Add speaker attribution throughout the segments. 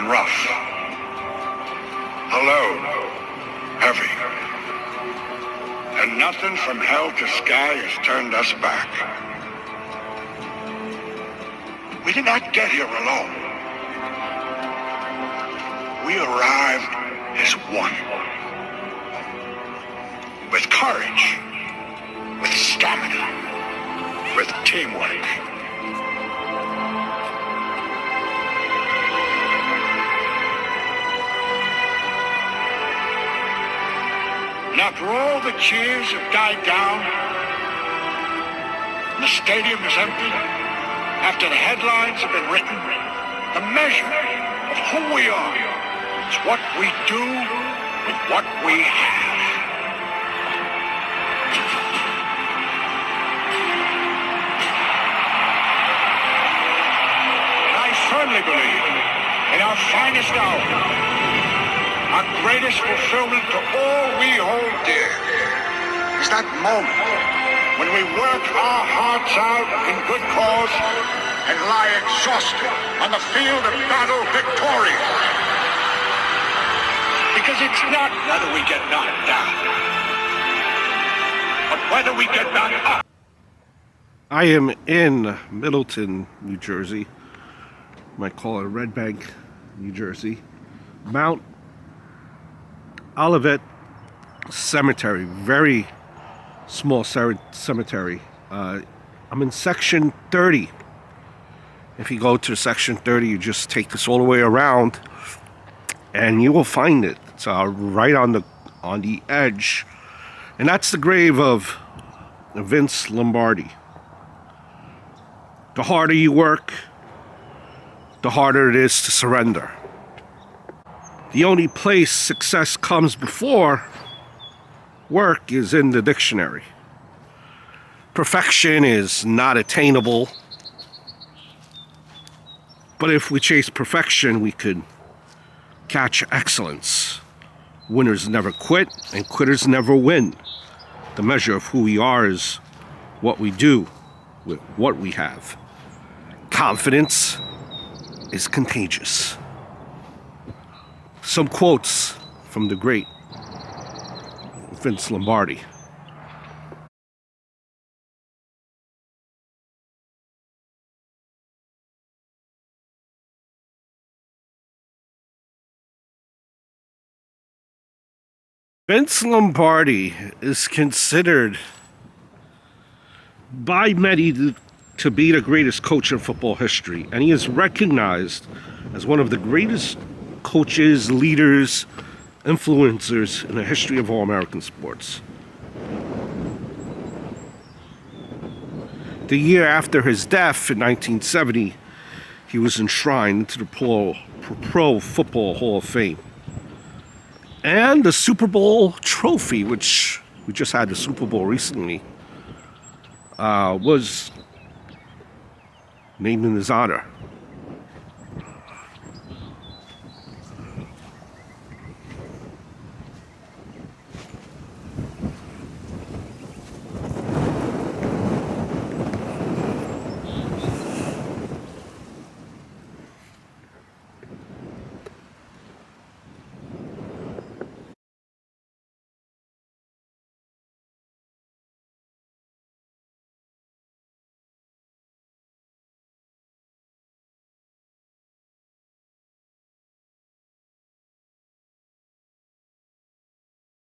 Speaker 1: and rough. Alone, heavy. And nothing from hell to sky has turned us back. We did not get here alone. We arrived as one. With courage, with stamina, with teamwork. And after all the cheers have died down, and the stadium is empty, after the headlines have been written, the measure of who we are is what we do with what we have. And I firmly believe in our finest hour, our greatest fulfillment to all we hold dear is that moment when we work our hearts out in good cause and lie exhausted on the field of battle victorious. Because it's not whether we get knocked down, but whether we get back up.
Speaker 2: I am in Middleton, New Jersey. You might call it Red Bank, New Jersey. Mount Olivet Cemetery, very small cemetery. I'm in section 30. If you go to section 30, you just take this all the way around, and you will find it. It's right on the edge, and that's the grave of Vince Lombardi. The harder you work, the harder it is to surrender. The only place success comes before work is in the dictionary. Perfection is not attainable, but if we chase perfection, we could catch excellence. Winners never quit, and quitters never win. The measure of who we are is what we do with what we have. Confidence is contagious. Some quotes from the great Vince Lombardi. Vince Lombardi is considered by many to be the greatest coach in football history, and he is recognized as one of the greatest coaches, leaders, influencers in the history of all American sports. The year after his death in 1970, he was enshrined into the Pro Football Hall of Fame. And the Super Bowl trophy, which we just had the Super Bowl recently, was named in his honor.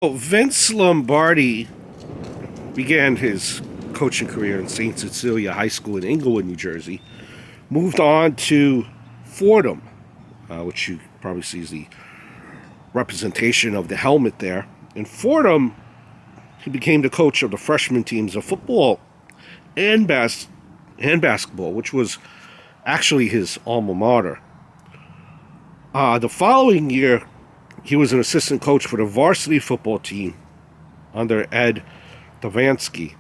Speaker 2: Vince Lombardi began his coaching career in St. Cecilia High School in Englewood, New Jersey. Moved on to Fordham, which you probably see is the representation of the helmet there. In Fordham, he became the coach of the freshman teams of football and basketball, which was actually his alma mater. The following year, he was an assistant coach for the varsity football team under Ed Davansky,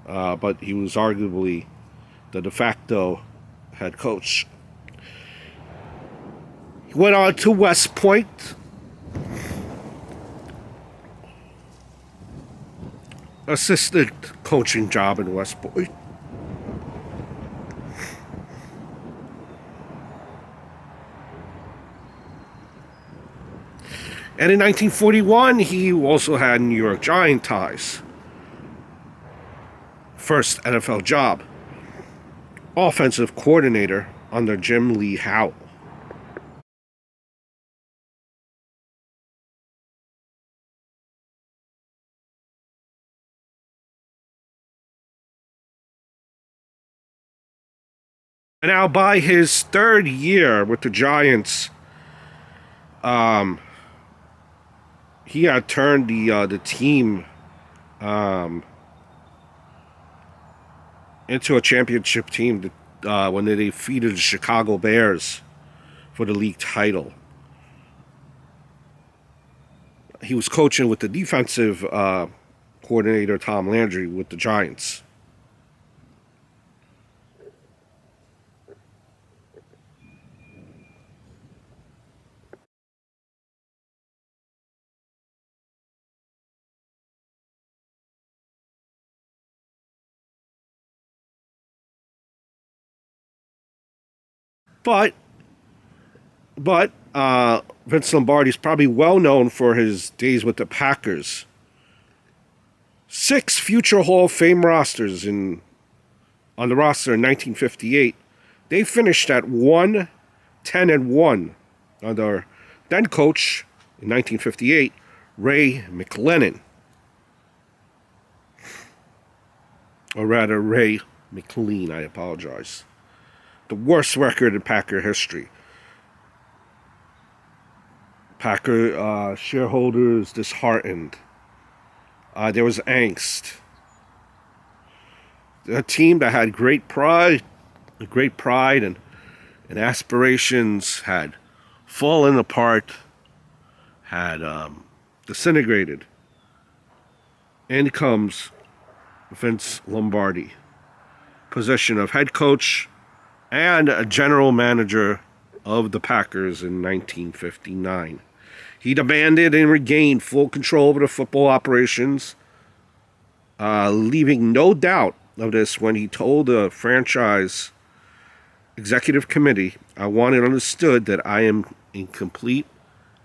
Speaker 2: but he was arguably the de facto head coach. He went on to West Point, assistant coaching job in West Point. And in 1941, he also had New York Giant ties. First NFL job, offensive coordinator under Jim Lee Howell. And now, by his third year with the Giants, he had turned the team into a championship team when they defeated the Chicago Bears for the league title. He was coaching with the defensive coordinator Tom Landry with the Giants. But Vince Lombardi is probably well known for his days with the Packers. 6 future Hall of Fame rosters on the roster in 1958. They finished at 1-10-1 under then coach in 1958, Ray McLennan. Or rather, Ray McLean, I apologize. The worst record in Packer history. Packer shareholders disheartened. There was angst. A team that had great pride and aspirations had fallen apart, had disintegrated. In comes Vince Lombardi, position of head coach and a general manager of the Packers in 1959. He demanded and regained full control over the football operations, leaving no doubt of this when he told the franchise executive committee, "I want it understood that I am in complete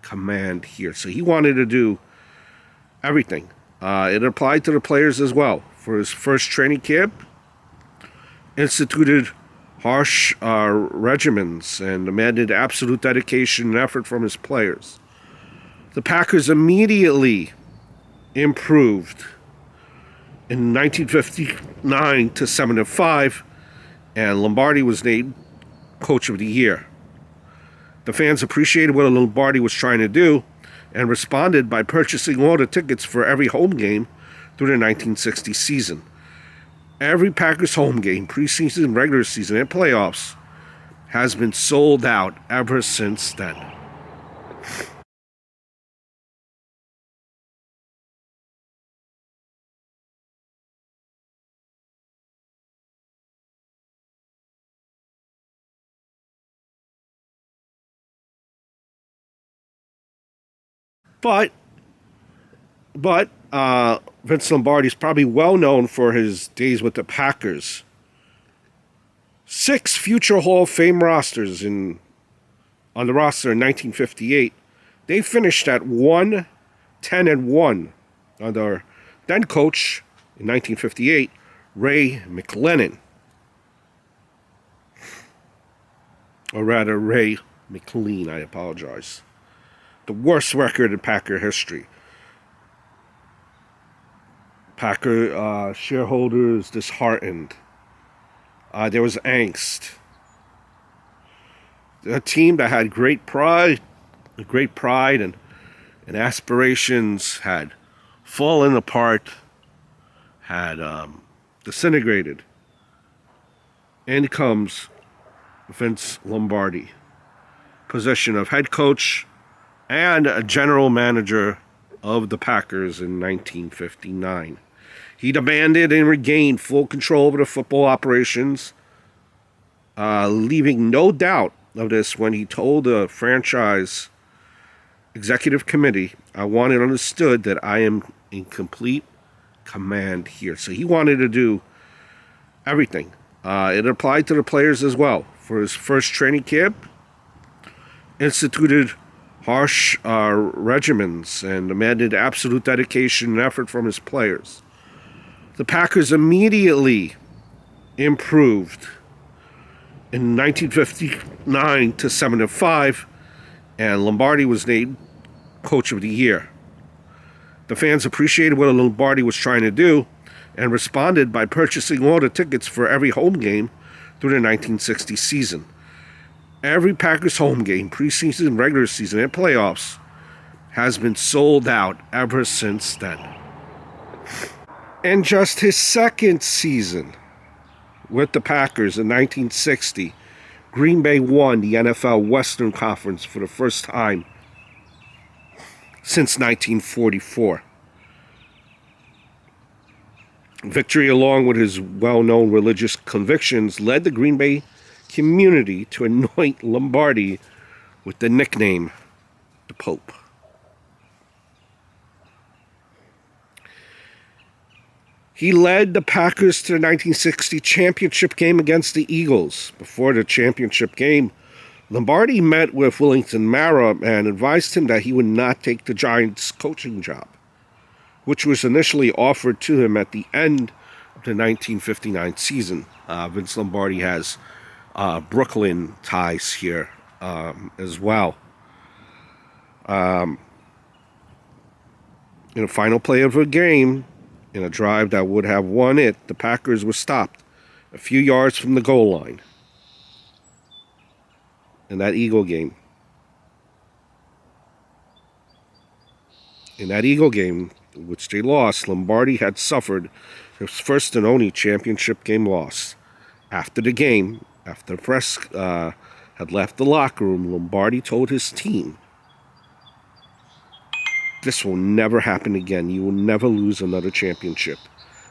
Speaker 2: command here." So he wanted to do everything. It applied to the players as well. For his first training camp, instituted harsh regimens and demanded absolute dedication and effort from his players. The Packers immediately improved in 1959 to 7-5, and Lombardi was named Coach of the Year. The fans appreciated what Lombardi was trying to do and responded by purchasing all the tickets for every home game through the 1960 season. Every Packers home game, preseason, regular season, and playoffs has been sold out ever since then. But Vince Lombardi is probably well known for his days with the Packers. 6 future Hall of Fame rosters on the roster in 1958. They finished at 1-10-1 under then coach in 1958, Ray McLennan. Or rather, Ray McLean, I apologize. The worst record in Packer history. Packer shareholders disheartened. There was angst. A team that had great pride and aspirations had fallen apart, had disintegrated. In comes Vince Lombardi, position of head coach and a general manager of the Packers in 1959. He demanded and regained full control over the football operations, leaving no doubt of this when he told the franchise executive committee, "I want it understood that I am in complete command here." So he wanted to do everything. It applied to the players as well. For his first training camp, instituted harsh regimens and demanded absolute dedication and effort from his players. The Packers immediately improved in 1959 to 7-5, and Lombardi was named Coach of the Year. The fans appreciated what Lombardi was trying to do and responded by purchasing all the tickets for every home game through the 1960 season. Every Packers home game, preseason, regular season, and playoffs has been sold out ever since then. In just his second season with the Packers in 1960, Green Bay won the NFL Western Conference for the first time since 1944. Victory, along with his well-known religious convictions, led the Green Bay community to anoint Lombardi with the nickname the Pope. He led the Packers to the 1960 championship game against the Eagles. Before the championship game, Lombardi met with Willington Mara and advised him that he would not take the Giants' coaching job, which was initially offered to him at the end of the 1959 season. Vince Lombardi has Brooklyn ties here as well. In the final play of a game, in a drive that would have won it, the Packers were stopped a few yards from the goal line in that Eagle game. In that Eagle game, which they lost, Lombardi had suffered his first and only championship game loss. After the game, after the press had left the locker room, Lombardi told his team, "This will never happen again. You will never lose another championship."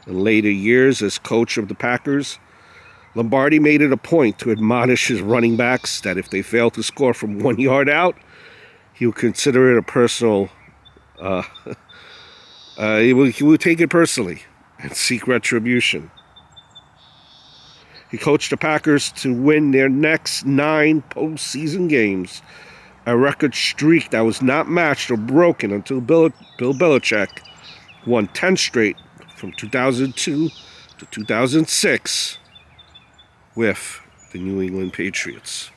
Speaker 2: In later years, as coach of the Packers, Lombardi made it a point to admonish his running backs that if they failed to score from 1 yard out, he would consider it a personal. He would take it personally and seek retribution. He coached the Packers to win their next 9 postseason games, a record streak that was not matched or broken until Bill Belichick won 10 straight from 2002 to 2006 with the New England Patriots.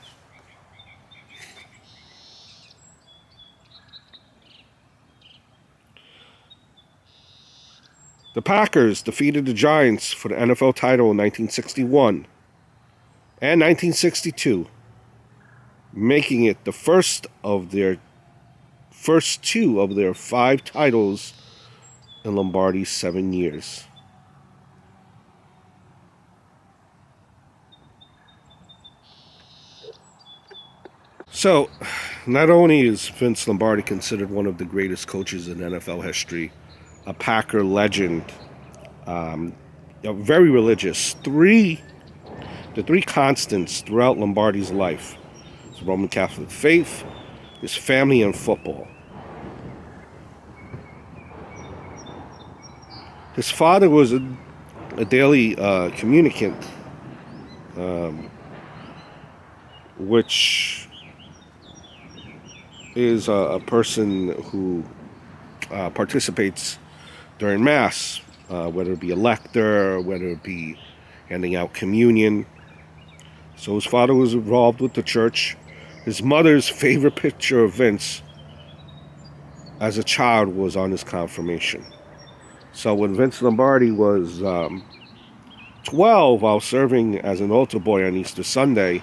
Speaker 2: The Packers defeated the Giants for the NFL title in 1961 and 1962, making it the first two of their 5 titles in Lombardi's 7 years. So, not only is Vince Lombardi considered one of the greatest coaches in NFL history, a Packer legend, very religious. The three constants throughout Lombardi's life: his Roman Catholic faith, his family, and football. His father was a daily communicant, which is a person who participates during Mass, whether it be a lector, whether it be handing out communion. So his father was involved with the church. His mother's favorite picture of Vince as a child was on his confirmation. So when Vince Lombardi was 12, while serving as an altar boy on Easter Sunday,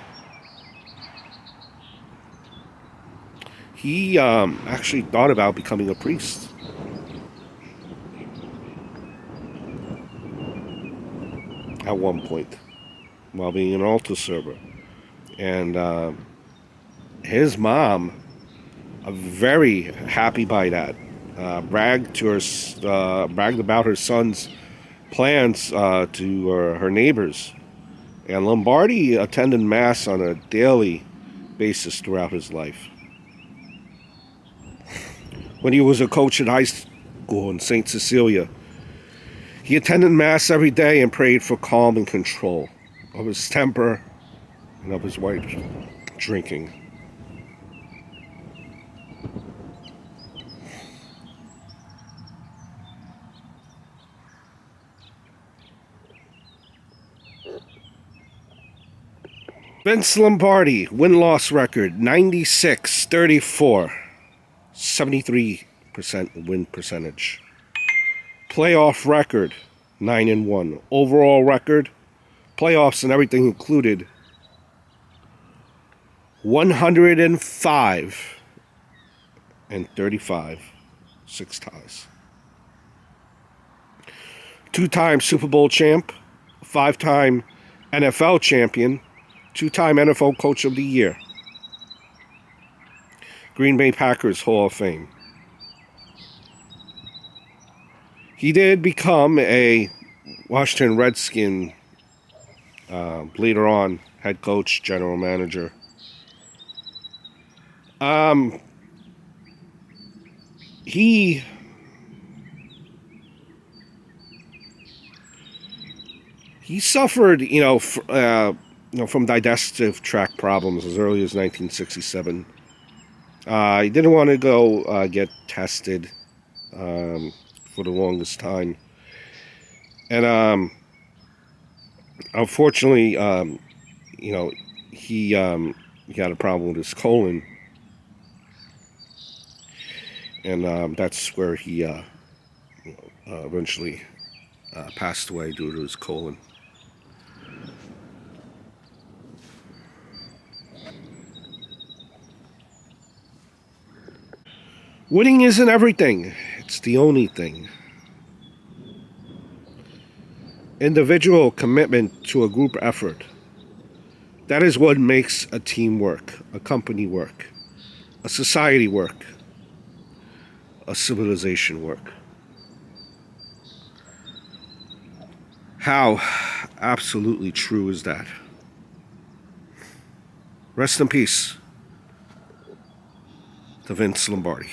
Speaker 2: he actually thought about becoming a priest. At one point, while being an altar server. And his mom, very happy by that, bragged about her son's plans to her neighbors. And Lombardi attended Mass on a daily basis throughout his life. When he was a coach at high school in St. Cecilia, he attended Mass every day and prayed for calm and control of his temper and of his wife's drinking. Vince Lombardi, win-loss record 96-34, 73% win percentage. Playoff record 9-1. Overall record, playoffs and everything included, 105-35, 6 ties. 2-time Super Bowl champ, 5-time NFL champion, 2-time NFL Coach of the Year. Green Bay Packers Hall of Fame. He did become a Washington Redskin later on, head coach, general manager. He suffered, from digestive tract problems as early as 1967. He didn't want to go get tested for the longest time, and unfortunately, he had a problem with his colon, and that's where he eventually passed away due to his colon. Winning isn't everything. It's the only thing. Individual commitment to a group effort. That is what makes a team work, a company work, a society work, a civilization work. How absolutely true is that? Rest in peace to Vince Lombardi.